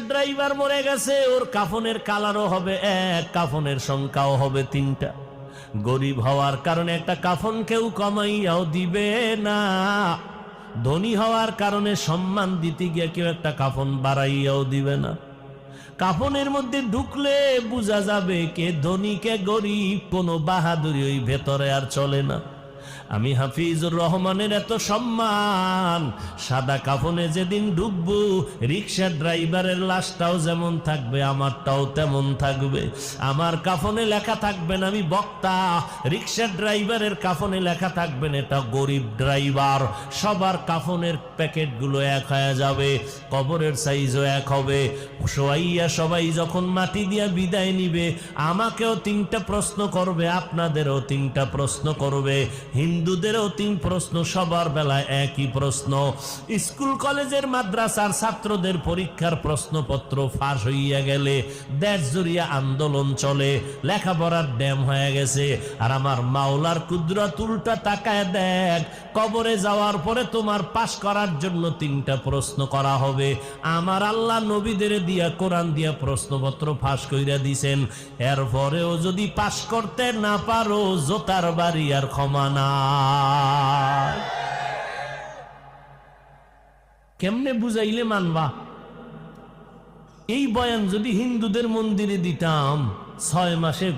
Driver মরে গেছে, ওর কাফনের কালারও হবে এক, কাফনের সংখ্যাও হবে 3টা। গরিব হওয়ার কারণে একটা কাফন কেউ কমাইয়াও দিবে না, ধনী হওয়ার কারণে সম্মান দিতে গিয়ে কেউ একটা কাফন বাড়াইয়াও দিবে না। কাফনের মধ্যে ঢুকলে বোঝা যাবে কে ধনী কে গরিব, কোনো বাহাদুরি ওই ভেতরে আর চলে না। আমি হাফিজুর রহমানের এত সম্মান, সাদা কাফনে যেদিন ঢুকবো রিক্সা ড্রাইভারের লাশটাও যেমন থাকবে আমারটাও তেমন থাকবে। আমার কাফনে লেখা থাকবেন আমি বক্তা, রিক্সা ড্রাইভারের কাফনে লেখা থাকবেন এটা গরিব ড্রাইভার। সবার কাফনের প্যাকেটগুলো এক হয়ে যাবে, কবরের সাইজও এক হবে। শোয়াইয়া সবাই যখন মাটি দিয়া বিদায় নিবে, আমাকেও 3টা প্রশ্ন করবে, আপনাদেরও 3টা প্রশ্ন করবে, হিন্দুদেরও 3 প্রশ্ন, সবার বেলায় একই প্রশ্ন। স্কুল কলেজের মাদ্রাসার ছাত্রদের পরীক্ষার প্রশ্নপত্র ফাঁস হইয়া গেলে দেশ জুড়িয়া আন্দোলন চলে, লেখাপড়ার ড্যাম হয়ে গেছে। আর আমার মাওলার কুদরত উল্টা তাকায় দেখ, কবরে যাওয়ার পরে তোমার পাশ করার জন্য 3টা প্রশ্ন করা হবে। আমার আল্লাহ নবীদের দিয়া কোরআন দিয়া প্রশ্নপত্র ফাঁস কইরা দিছেন, এরপরেও যদি পাশ করতে না পারো জোতার বাড়ি আর ক্ষমা না। কেমনে বুঝাইলে মানবা? এই বয়ান যদি হিন্দুদের মন্দিরে দিতাম 6 মাসে